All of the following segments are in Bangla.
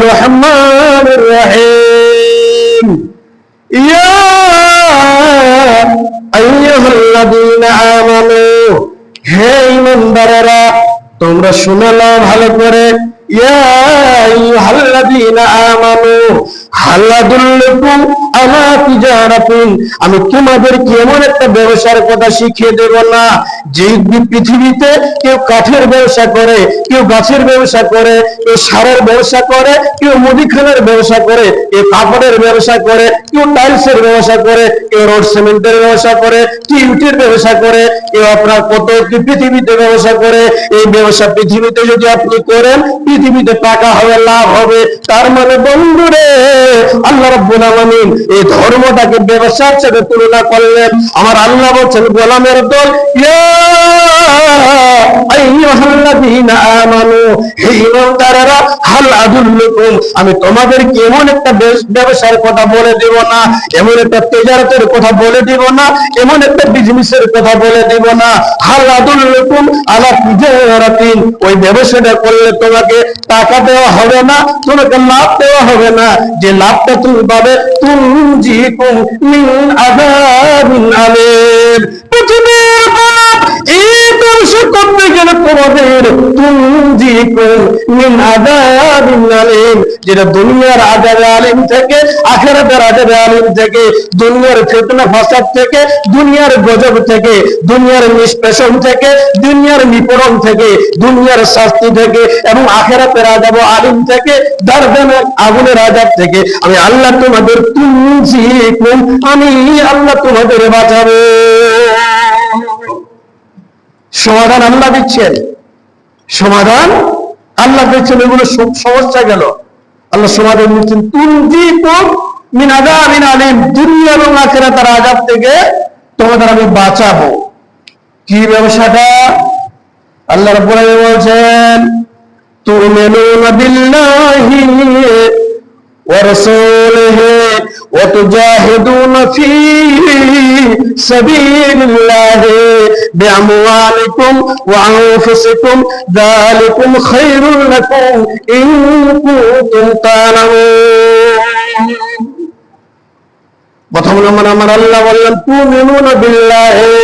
রহমানির রহিম। ইয়া আইয়ুহাল্লাযীনা আমানু, হে ঈমানদারেরা তোমরা শুনে নাও ভালো করে। ইয়া আইয়ুহাল্লাযীনা আমানু হাল আদুল্লুকুম আলা তিজারাতিন, আমি তোমাদেরকে এমন একটা ব্যবসার কথা শিখিয়ে দেব না যে পৃথিবীতে কেউ কাঠের ব্যবসা করে, কেউ গাছের ব্যবসা করে, কেউ সারের ব্যবসা করে, কেউ মুদিখানার ব্যবসা করে, কেউ কাপড়ের ব্যবসা করে, কেউ টাইলসের ব্যবসা করে, কেউ রোড সিমেন্টের ব্যবসা করে, কেউ ইটের ব্যবসা করে, কেউ আপনার কত পৃথিবীতে ব্যবসা করে। এই ব্যবসা পৃথিবীতে যদি আপনি করেন পৃথিবীতে টাকা হবে, লাভ হবে। তার মানে বন্ধুরে আল্লাহ রাব্বুল আলামিন এই ধর্মটাকে ব্যবসার সাথে তুলনা করলেন। আমার আল্লাহ বলছেন গোলামের দল, ইয়া আইয়ুহাল্লাযীনা আমানু, হে ঈমানদারেরা হাল আদুল্লুকুম, আমি তোমাদেরকে এমন একটা ব্যবসার কথা বলে দেব না, এমন একটা তিজারতের কথা বলে দেব না, এমন একটা বিজনেসের কথা বলে দেব না। হাল আদুল্লুকুম আলা তিজারাতিন, ওই ব্যবসাটা করলে তোমাকে টাকা দেওয়া হবে না, তোমাকে লাভ দেওয়া হবে না। যে লাভটা তুমি পাবে তুনজিকুম মিন আযাবিন আলীম, পৃথিবীর এই ব্যবসা করতে গেলে তোমাদের তুনজিকুম মিন আযাবিন আলীম, যেটা দুনিয়ার আযাবে আলীম থেকে, আখিরাতের আযাবে আলীম থেকে, দুনিয়ার ফিতনা ফাসাদ থেকে, দুনিয়ার গজব থেকে, দুনিয়ার নিষ্পেষণ থেকে, দুনিয়ার নিপীড়ন থেকে, দুনিয়ার শাস্তি থেকে এবং আখিরাতের আযাব আলীম থেকে, দারদানের আগুনের আযাব থেকে আমি আল্লাহ তোমাদের তুনজিকুম, আমি আল্লাহ তোমাদের বাঁচাবো। সমাধান আল্লাহ দিচ্ছেন, সমাধান আল্লাহ দিচ্ছেন। এগুলো সব সমস্যা গেল, আল্লাহ সমাধান দিচ্ছেন তুনজিকুম মিন আযাবিন আলীম, দুনিয়া এবং আখিরাতের আযাব থেকে তোমাদের আমি বাঁচাবো। কি ব্যবসাটা? আল্লাহ রাব্বুল আলামিন বলছেন তুমিনুনা বিল্লাহি ওয়া রাসূলিহি ওয়া তুজাহিদুনা ফী সাবিলিল্লাহি বিআমওয়ালিকুম ওয়া আনফুসিকুম, যালিকুম খায়রুল লাকুম ইন কুনতুম তা'লামুন। প্রথম নম্বর আমার আল্লাহ বললেন তুমিনুনা বিল্লাহি,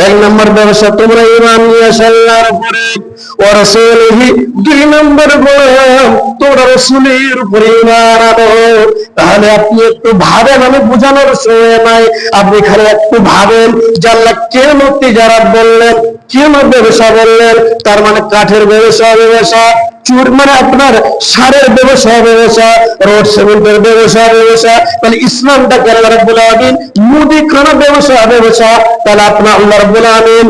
এক নম্বর ব্যবসা তোমরা ঈমান নিয়ে আসো আল্লাহর উপরে, ওয়া রাসূলিহি, দুই নম্বর বললাম তোমরা রাসূলের উপরে ঈমান আনো। তাহলে আপনি একটু ভাবেন, আমি বোঝানোর সময় নাই, আপনি খালি একটু ভাবেন যে আল্লাহ কেন তিজারাত বললেন, কেন ব্যবসা বললেন। তার মানে কাঠের ব্যবসা, মানে আপনার সারের ব্যবসা, রোড সিমেন্টের ব্যবসা। তাহলে ইসলামটাকে আল্লাহ রাব্বুল আলামিন মুদিখানা ব্যবসা। তাহলে আপনার আল্লাহ রাব্বুল আলামিন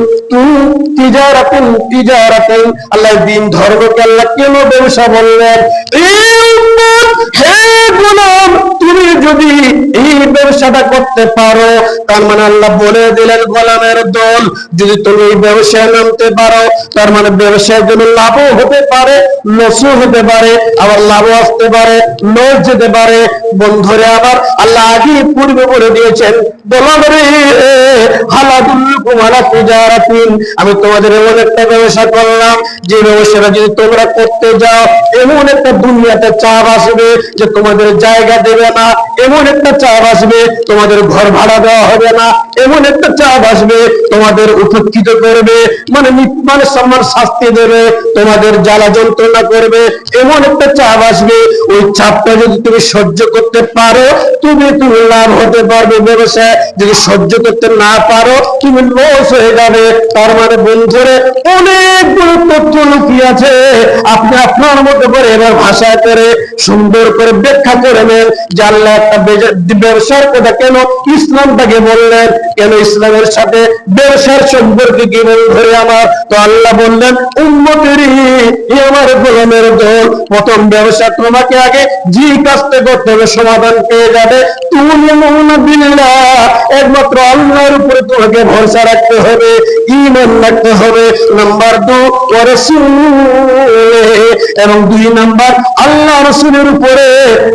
তিজারাতুন, আল্লাহ দিন ধর্মকে আল্লাহ কেন ব্যবসা বললেন? হে গোলাম, তুমি যদি এই ব্যবসাটা করতে পারো, তার মানে আল্লাহ বলে দিলেন গোলামের দল, যদি তুমি এই ব্যবসায় নামতে পারো, তার মানে ব্যবসায়ের জন্য লাভও হতে পারে, লসও হতে পারে, আবার লাভও আসতে পারে, লস যেতে পারে। বন্ধুরে আবার আল্লাহ আগে পূর্বে বলে দিয়েছেন গোলামের হাল আদুল্লুকুম আলা তিজারাতিন, আমি তোমাদের এমন একটা ব্যবসা করলাম যে ব্যবসাটা যদি তোমরা করতে যাও এমন একটা দুনিয়াতে চাপ আসবে যে তোমাদের জায়গা দেবে না, এমন একটা চাপ আসবে তোমাদের ঘর ভাড়া দেওয়া হবে না, এমন একটা চাপ আসবে তোমাদের উপেক্ষিত করবে, মানে সম্মান শাস্তি দেবে, তোমাদের জ্বালা যন্ত্রণা করবে, এমন একটা চাপ আসবে। ওই চাপটা যদি তুমি সহ্য করতে পারো তুমি লাভ হতে পারবে ব্যবসায়, যদি সহ্য করতে না পারো তুমি লস হয়ে যাবে। তার মানে বন্ধুরে অনেকগুলো তথ্য লুকিয়ে আছে, আপনি আপনার মতো করে এবার ভাষা করে সুন্দর করে ব্যাখ্যা করে নেন যে আল্লাহ একটা ব্যবসার কথা কেন ইসলামটাকে বললেন, কেন ইসলামের সাথে ব্যবসার সম্পর্কে কি বন্ধুরে আমার। তো আল্লাহ বললেন উম্মতেরই আমার গোলামের দল, প্রথম ব্যবসা তোমাকে আগে যে কাজটা করতে হবে সমাধান পেয়ে যাবে। তুমিনুনা বিল্লাহ, একমাত্র আল্লাহর উপরে তোমাকে ভরসা রাখতে হবে, ঈমান রাখতে হবে। নাম্বার 2 ওয়া রাসূলিহি, এবং 2 নাম্বার আল্লাহ রাসূলের উপরে,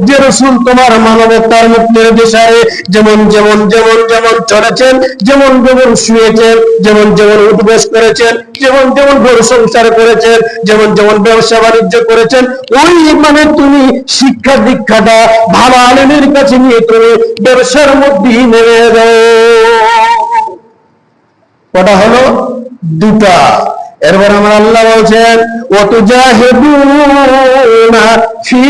যে রাসূল তোমার মানবতার মুক্তির দিশায় যেমন যেমন যেমন যেমন চলেছেন, যেমন যেমন শুয়েছেন, যেমন যেমন উদ্বেশ করেছেন, যেমন যেমন ঘর সংসার করেছেন, যেমন যেমন ব্যবসা বাণিজ্য করেছেন, ওই মানে তুমি শিক্ষা দীক্ষাটা ভালো আলেমের কাছে নিয়ে তুমি ব্যবসার মধ্যে নেমে যাও। কটা হলো? দুটা। এরপর আমার আল্লাহ বলছেন ওয়াতুজাহিদুনা ফি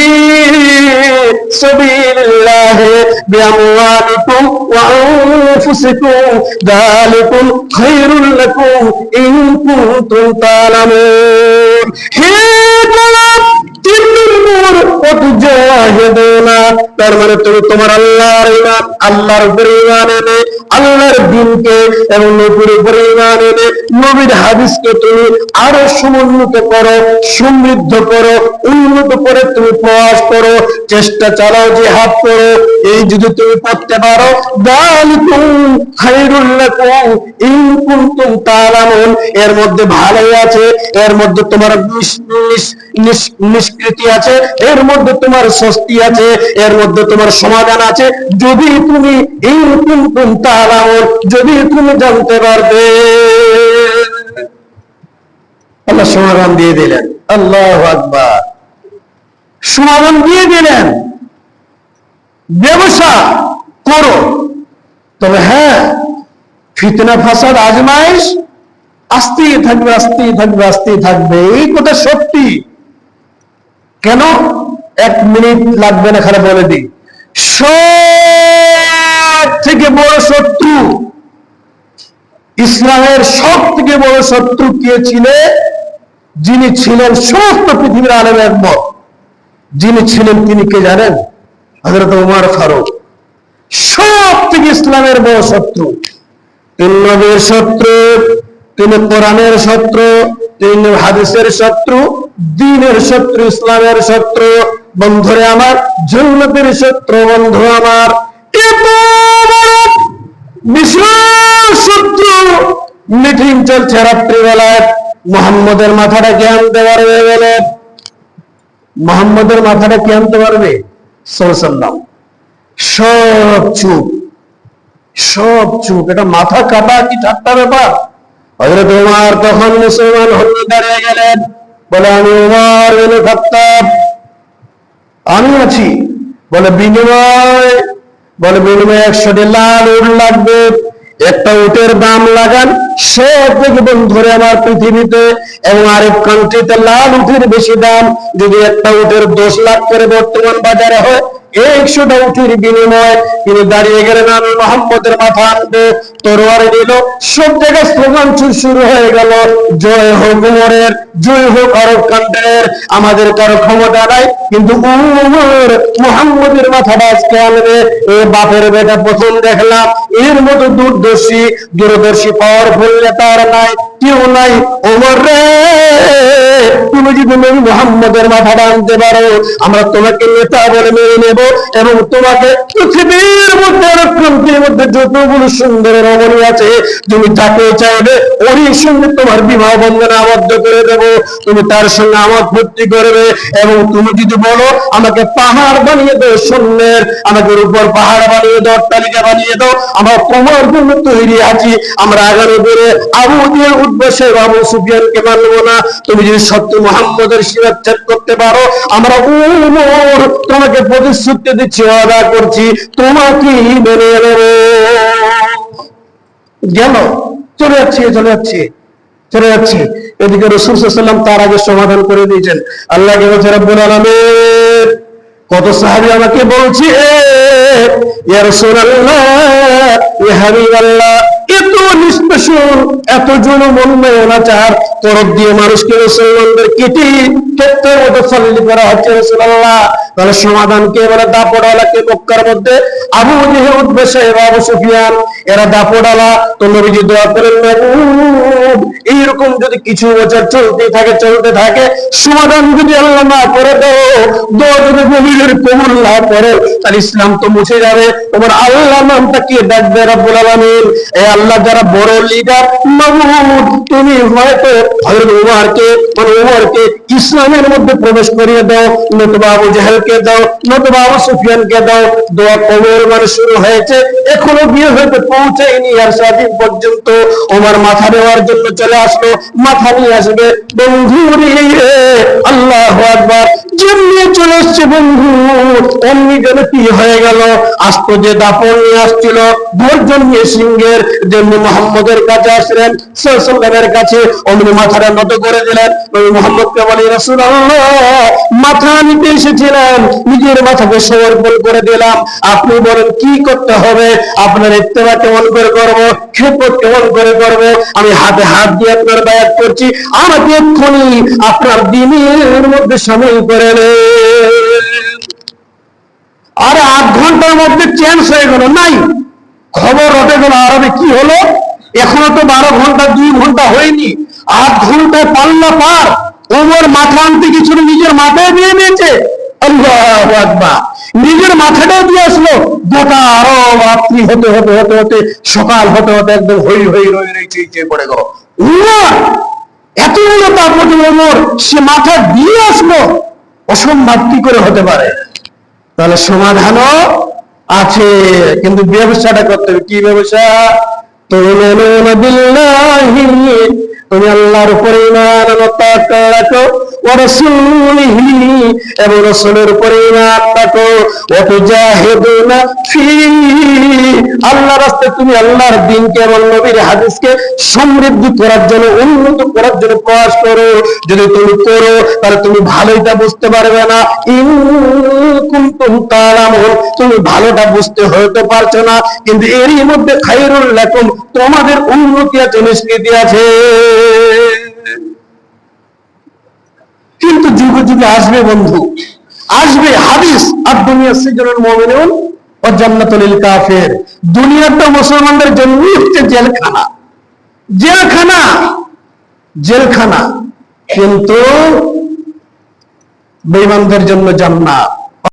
সাবিলিল্লাহি বিআমওয়ালিকুম ওয়া আনফুসিকুম যালিকুম খায়রুল লাকুম ইন কুনতুম তা'লামুন। হে গোলাম, তিন নম্বর ওয়াতুজাহিদুনা, তার মানে তুমি তোমার আল্লাহর ঈমান, আল্লাহর উপরে ঈমান এনে, আল্লাহর দ্বীনকে এবং নবীর উপরে ঈমান এনে নবীর হাদিসকে তুমি আরো সমুন্নত করো, সমৃদ্ধ করো, উন্নত করে তুমি প্রয়াস করো, চেষ্টা চালাও, জিহাদ করো। এই যদি তুমি করতে পারো, যালিকুম খায়রুল লাকুম ইন কুনতুম তা'লামুন, এর মধ্যে ভালোই আছে, এর মধ্যে তোমার নিষ্কৃতি আছে, এর মধ্যে তোমার স্বস্তি আছে, এর মধ্যে তোমার সমাধান আছে, যদি তুমি ইন কুনতুম তা'লামুন, যদি তুমি জানতে পারবে। আল্লাহ সমাধান দিয়ে দিলেন। আল্লাহু আকবার, সমাধান দিয়ে দিলেন। ব্যবসা করো, তবে হ্যাঁ, ফিতনা ফাসাদ আজমাইশ আসতেই থাকবে, আসতেই থাকবে, আসতেই থাকবে। এই কথা সত্যি। কেন? 1 মিনিট লাগবে না, খারাপ বলে দিই। সব থেকে বড় শত্রু, ইসলামের সব থেকে বড় শত্রু কে ছিলেন? যিনি ছিলেন সমস্ত পৃথিবীর আলেম একমত, যিনি ছিলেন তিনি কে জানেন? হযরত ওমর ফারুক। সব থেকে ইসলামের বড় শত্রু। তিনি নবীর শত্রু, তিনি কোরআনের শত্রু, তিনি হাদিসের শত্রু, দ্বীনের শত্রু, ইসলামের শত্রু। বন্ধুরে আমার, জান্নাতের শত্রু। বন্ধু আমার, এত বড় বিশাল শত্রু। মিটিং চলছে রাত্রিবেলায়, মুহাম্মদের মাথাটা কে আনতে পারবে বলে? মুহাম্মদের মাথাটা কে আনতে পারবে? সাল্লাল্লাহু। সব চুপ, সব চুপ। এটা মাথা কাটা কি ঠাট্টা ব্যাপার? হযরত ওমর তখন মুসলমান হয়ে দাঁড়িয়ে গেলেন, বলে আমি ওমর ইবনে খাত্তাব, আমি আছি। বলে বিনিময়, বলে বিনিময় 100টি লাল উট লাগবে। একটা উটের দাম লাগান সব থেকে বন্ধুরে আমার পৃথিবীতে এবং আরেক কান্ট্রিতে লাল উটের বেশি দাম। যদি একটা উটের 10 লাখ করে বর্তমান বাজারে হয়, 100টা উটের বিনিময় তিনি দাঁড়িয়ে গেলেন, আমি মুহাম্মদের মাথা আনবো। তরোয়ার নিল, সব জায়গায় স্লোগান শুরু হয়ে গেল, জয় হোক ওমরের, জয় হোক আরব কান্ট্রির, আমাদের কারো ক্ষমতা নাই, কিন্তু ওমর মুহাম্মদের মাথাটা আজকে আনবে। এ বাপের বেটা প্রথম দেখলাম, এর মতো দূরদর্শী পাওয়ারফুল নেতা আর নাই, কেউ নাই। ওমর রে, তুমি যদি নবী মুহাম্মদের মাথাটা আনতে পারো, আমরা তোমাকে নেতা বলে মেনে নেব এবং তোমাকে পৃথিবীর মধ্যে প্রান্তের মধ্যে যতগুলো সুন্দর রমণী আছে, তুমি যাকে চাইবে ওই সঙ্গে তোমার বিবাহ বন্ধনে আবদ্ধ করে দেব। তুমি তার সঙ্গে আমোদ ফুর্তি করবে এবং তুমি যদি বলো আমাকে পাহাড় বানিয়ে দাও স্বর্ণের, আমাকে উপর পাহাড় বানিয়ে দাও, অট্টালিকা বানিয়ে দাও, আমরা তোমার জন্য তৈরি আছি। আমরা আগামী দিনে আবু দিয়ে উদ্দেশ্যে আবু সুফিয়ানকে মানবো না। তুমি যদি সত্য মুহাম্মদের শিরচ্ছেদ করতে পারো, আমরা ওমর তোমাকে প্রতিশ্রুতি দিচ্ছি, ওয়াদা করছি, তোমাকে মেনে নেব। গেল, চলে যাচ্ছে, চলে যাচ্ছে, চলে যাচ্ছে। এদিকে রাসূল সাল্লাল্লাহু আলাইহি ওয়াসাল্লাম তার আগে সমাধান করে দিয়েছেন। আল্লাহকে বলছে রব্বুল আলামিন, কত সাহাবী আমাকে বলছে ইয়া রাসূলুল্লাহ, ইয়া হাবিবাল্লাহ, এত নিষ্পেষণ, এত জুলুম, অত্যাচার, তরফ দিয়ে মানুষকে, মুসলমানদের কেটে ক্ষেত্রের মতো ফল্লি করা হচ্ছে রাসূলুল্লাহ। তাহলে সমাধান কে? বলে দাপটওয়ালাকে। মক্কার মধ্যে আবু জেহেল, উতবা সাহেব, আবু সুফিয়ান, এরা দাপটওয়ালা। তো নবীজি দোয়া করেন, এইরকম যদি কিছু বছর চলতে থাকে, সমাধান যদি আল্লাহ না করে দাও, দোয়া যদি নবীর কবুল না করে, তাহলে ইসলাম তো মুছে যাবে। তোমার আল্লাহ নামটা কে ডাকবে? রব্বুল আলামিন। এই আল্লাহ যারা বড় লিডার, মাবুদ, তুমি হয়তো হযরত উমরকে ইসলামের মধ্যে প্রবেশ করিয়ে দাও, নতুবা আবু জাহেলকে দাও, নতুবা আবু সুফিয়ানকে দাও। দোয়া কবর মানে শুরু হয়েছে, এখনো বিয়ে হইতে পৌঁছায়নি, আর স্বাধীন পর্যন্ত ওমর মাথা নেওয়ার জন্য চলে আসলো, মাথা নিয়ে আসবে। বন্ধু রে, আল্লাহু আকবার, যেমনি চলে এসছে বন্ধু, অমনি যেন কি হয়ে গেল, আস্ত যে দাপন নিয়ে আসছিল ধৈর্য নিয়ে সিংহের, যেমনি মোহাম্মদের কাছে আসলেন সাল্লাল্লাহু কাছে, অমনি মাথাটা নত করে দিলেন। নবী মুহাম্মদকে বলে, রাসূলুল্লাহ, মাথা নিতে এসেছিলাম, নিজের মাথাকে সমর্পণ করে দিলাম, আপনি বলেন কি করতে হবে, আপনার ইত্তেবা কেমন করে করবো, খেদমত কেমন করে করবো। আমি হাতে হাত দিয়ে আপনার বায়াত করছি, আমাকে এক্ষুনি আপনার দ্বীনের মধ্যে শামিল করে নেন। আর 8 ঘন্টার মধ্যে চেঞ্জ হয়ে গেল, নাই খবর রটে গেল। আরবে কি হলো, এখনো তো 12 ঘন্টা 2 ঘন্টা হয়নি, 8 ঘন্টায় পাল্লা পার। ওমর মাথা আনতে কিছু নিজের মাথায় দিয়ে নিয়েছে, আল্লাহু আকবার, নিজের মাথাটাও দিয়ে আসলো। গোটা আরো রাত্রি হতে হতে হতে হতে সকাল হতে হতে একদম হই হই রই রই চেয়ে পড়ে গেল। এতগুলো তাপমাত্রা ওমর সে মাথা দিয়ে আসলো, অসম্ভব কি করে হতে পারে? তাহলে সমাধানও আছে, কিন্তু ব্যবসাটা করতে হবে। কি ব্যবসা? তুমিনুনা বিল্লাহি, তুমি আল্লাহর উপরে ঈমান রাখো, ওয়া রাসূলিহি, এবং রাসূলের উপরে ঈমান রাখো, ওয়া তুজাহিদুনা ফি, আল্লাহর রাস্তায় তুমি আল্লাহর দ্বীনকে এবং নবীর হাদিসকে সমৃদ্ধি করার জন্য, উন্নত করার জন্য প্রয়াস করো। যদি তুমি করো তাহলে তুমি ভালোটা বুঝতে পারবে না, ইন কুনতুম তাআলামুন, তুমি ভালোটা বুঝতে হয়তো পারছো না, কিন্তু এরই মধ্যে খায়রুল লাকুম, তোমাদের উন্নতি আছে, নিষ্কৃতি আছে। কিন্তু যুগে যুগে আসবে বন্ধু, আসবে হাদিস, আর দুনিয়া সিজনুল মুমিনুন ওয়া জান্নাতুল লিল কাফির, দুনিয়াটা মুসলমানদের জন্য হচ্ছে জেলখানা, জেলখানা, জেলখানা, কিন্তু বেঈমানদের জন্য জান্নাত।